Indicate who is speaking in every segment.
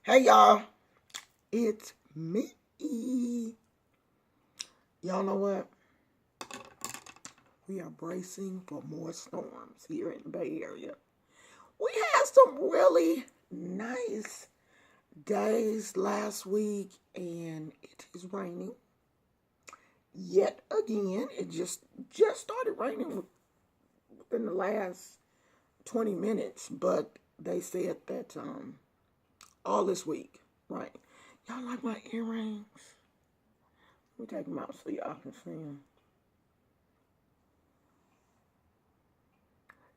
Speaker 1: Hey y'all, it's me. Y'all know what? We are bracing for more storms here in the Bay Area. We had some really nice days last week and it is raining. Yet again, it just started raining within the last 20 minutes, but they said that all this week, right? Y'all like my earrings? Let me take them out so y'all can see them.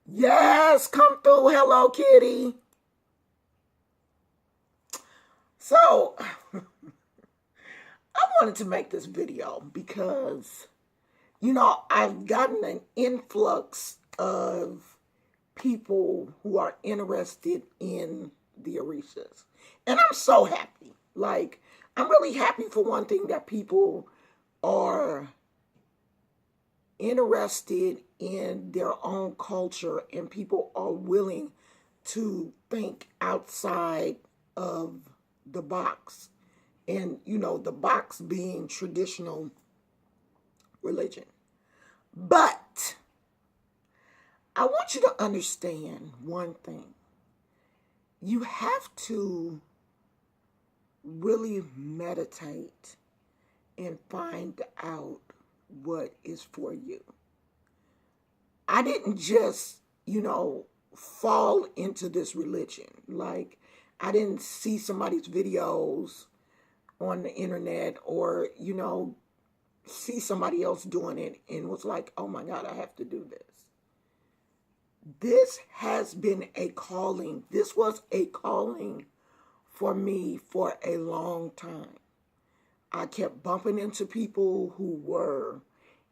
Speaker 1: Yes, come through. Hello, kitty. So, I wanted to make this video because, I've gotten an influx of people who are interested in the Orishas. And I'm so happy. Like, I'm really happy for one thing that people are interested in their own culture and people are willing to think outside of the box. And, the box being traditional religion. But I want you to understand one thing. You have to really meditate and find out what is for you. I didn't just, fall into this religion. Like, I didn't see somebody's videos on the internet or, see somebody else doing it and was like, oh my God, I have to do this. This has been a calling. This was a calling for me for a long time. I kept bumping into people who were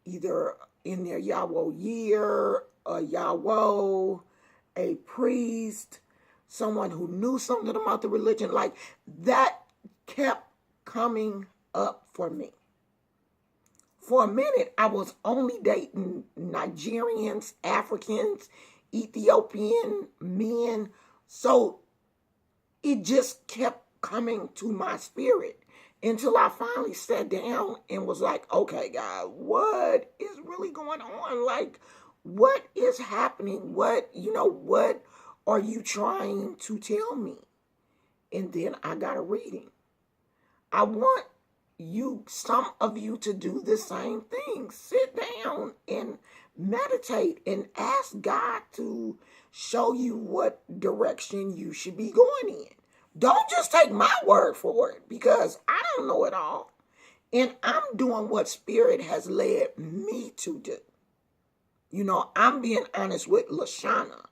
Speaker 1: either in their Yahweh year, a Yahweh, a priest, someone who knew something about the religion. Like, that kept coming up for me. For a minute, I was only dating Nigerians, Africans, Ethiopian men. So it just kept coming to my spirit until I finally sat down and was like, okay, God, what is really going on? Like, what is happening? What are you trying to tell me? And then I got a reading. I want some of you to do the same thing. Sit down and meditate and ask God to show you what direction you should be going in. Don't just take my word for it because I don't know it all. And I'm doing what Spirit has led me to do. I'm being honest with Lashana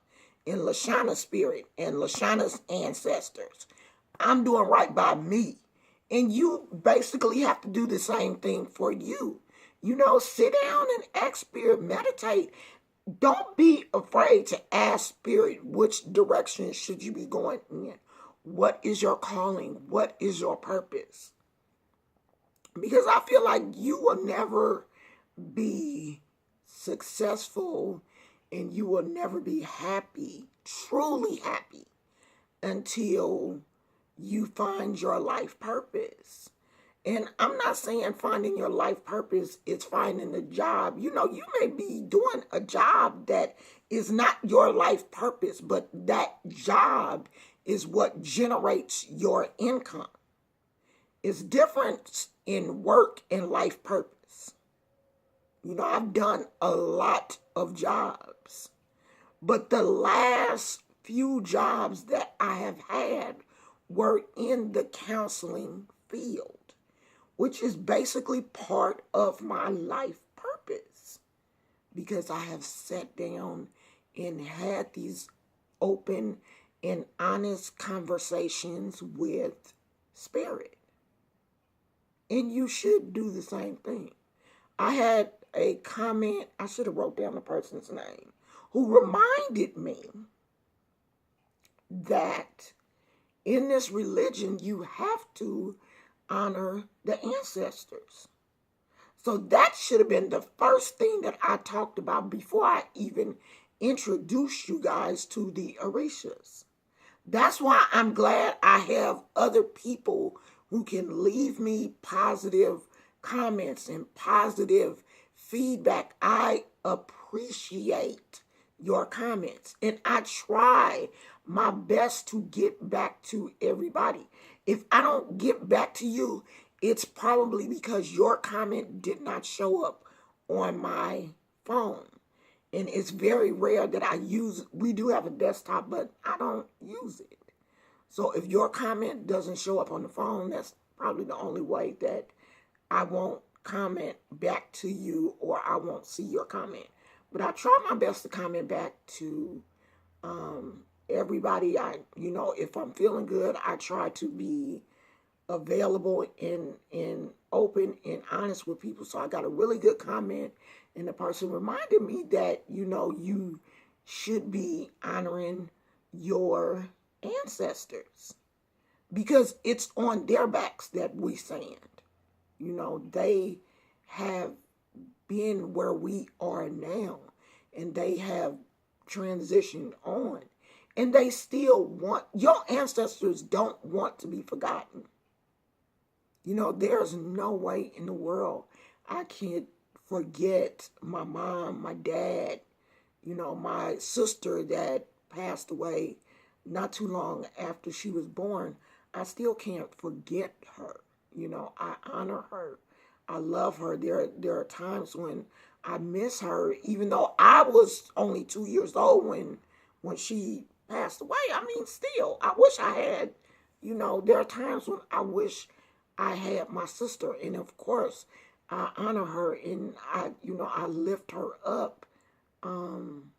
Speaker 1: and Lashana's spirit and Lashana's ancestors. I'm doing right by me. And you basically have to do the same thing for you. Sit down and ask Spirit, meditate. Don't be afraid to ask Spirit which direction should you be going in. What is your calling? What is your purpose? Because I feel like you will never be successful and you will never be happy, truly happy, until you find your life purpose. And I'm not saying finding your life purpose is finding a job. You may be doing a job that is not your life purpose, but that job is what generates your income. It's different in work and life purpose. I've done a lot of jobs, but the last few jobs that I have had were in the counseling field, which is basically part of my life purpose because I have sat down and had these open and honest conversations with Spirit. And you should do the same thing. I had a comment, I should have wrote down the person's name, who reminded me that in this religion, you have to honor the ancestors. So that should have been the first thing that I talked about before I even introduced you guys to the Orishas. That's why I'm glad I have other people who can leave me positive comments and positive feedback. I appreciate your comments and I try my best to get back to everybody. If I don't get back to you, it's probably because your comment did not show up on my phone. And it's very rare that we do have a desktop, but I don't use it. So if your comment doesn't show up on the phone, that's probably the only way that I won't comment back to you or I won't see your comment. But I try my best to comment back to everybody. If I'm feeling good, I try to be available and open and honest with people. So I got a really good comment, and the person reminded me that you should be honoring your ancestors because it's on their backs that we stand. They have been where we are now, and they have transitioned on, and they still want your ancestors don't want to be forgotten. There's no way in the world I can forget my mom, my dad, my sister that passed away not too long after she was born. I still can't forget her. I honor her. I love her. There are times when I miss her, even though I was only 2 years old when she passed away. I mean, still, I wish I had, there are times when I wish I had my sister, and of course, I honor her and I lift her up when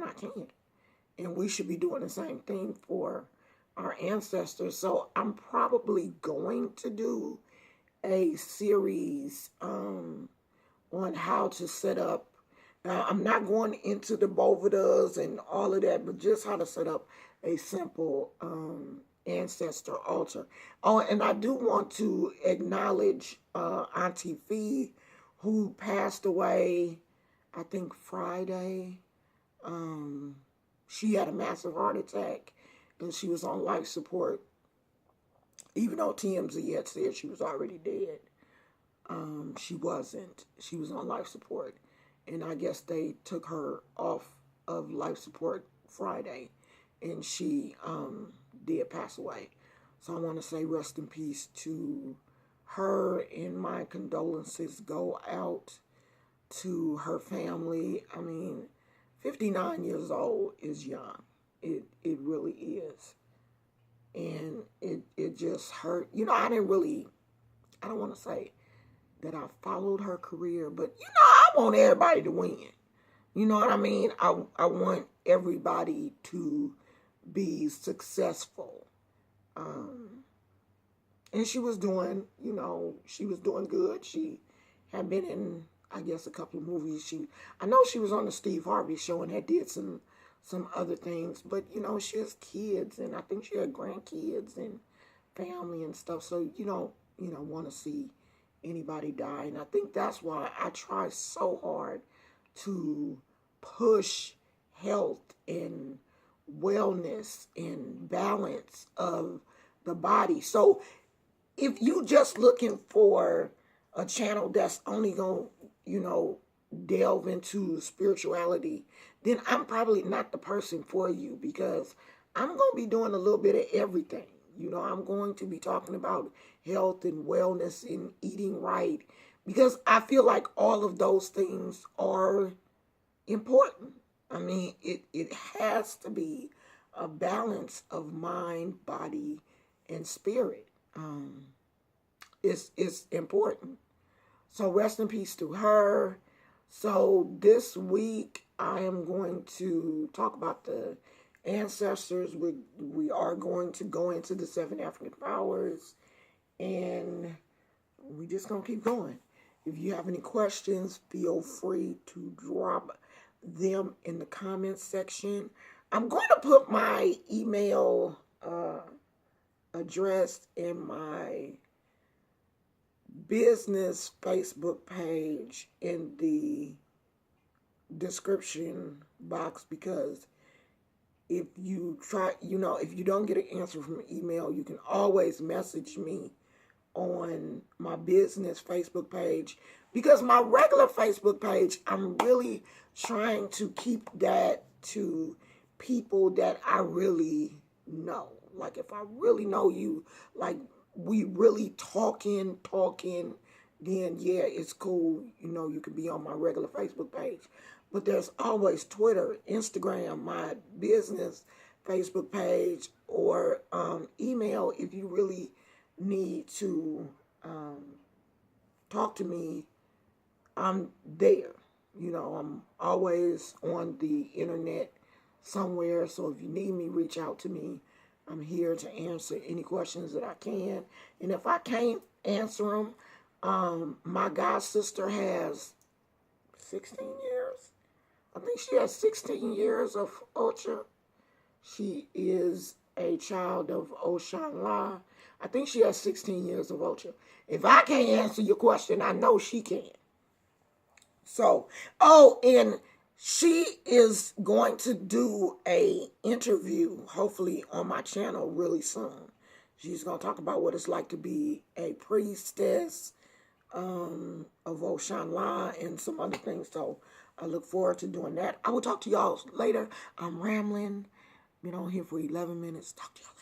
Speaker 1: I can. And we should be doing the same thing for our ancestors. So I'm probably going to do a series on how to set up. Now, I'm not going into the bovedas and all of that, but just how to set up a simple ancestor altar. Oh, and I do want to acknowledge Auntie Fee, who passed away, I think Friday. She had a massive heart attack, and she was on life support, even though TMZ had said she was already dead. She wasn't. She was on life support, and I guess they took her off of life support Friday, and she did pass away. So I want to say rest in peace to her, and my condolences go out to her family. I mean, 59 years old is young. It really is. And it just hurt. I don't want to say that I followed her career, but I want everybody to win. You know what I mean? I want everybody to be successful. And she was doing good. She had been in, I guess, a couple of movies. I know she was on the Steve Harvey show and had did some other things, but she has kids, and I think she had grandkids and family and stuff. So you don't want to see anybody die, and I think that's why I try so hard to push health and wellness and balance of the body. So if you just looking for a channel that's only going to delve into spirituality, then I'm probably not the person for you, because I'm going to be doing a little bit of everything. I'm going to be talking about health and wellness and eating right, because I feel like all of those things are important. I mean, it has to be a balance of mind, body, and spirit. It's important. So rest in peace to her. So this week I am going to talk about the ancestors. We are going to go into the 7 African powers, and we're just going to keep going. If you have any questions, feel free to drop them in the comments section. I'm going to put my email address in my business Facebook page in the description box, because if you try, if you don't get an answer from an email, you can always message me on my business Facebook page, because my regular Facebook page, I'm really trying to keep that to people that I really know. Like if I really know you, like we really talking, then yeah, it's cool. You can be on my regular Facebook page. But there's always Twitter, Instagram, my business Facebook page, or email if you really need to talk to me. I'm there. I'm always on the internet somewhere. So if you need me, reach out to me. I'm here to answer any questions that I can. And if I can't answer them, my god sister has 16 years. I think she has 16 years of Ocha. She is a child of Oshanla. I think she has 16 years of Ocha. If I can't answer your question, I know she can. So, and she is going to do a interview, hopefully on my channel really soon. She's going to talk about what it's like to be a priestess of Oshanla and some other things. So I look forward to doing that. I will talk to y'all later. I'm rambling. Been on here for 11 minutes. Talk to y'all later.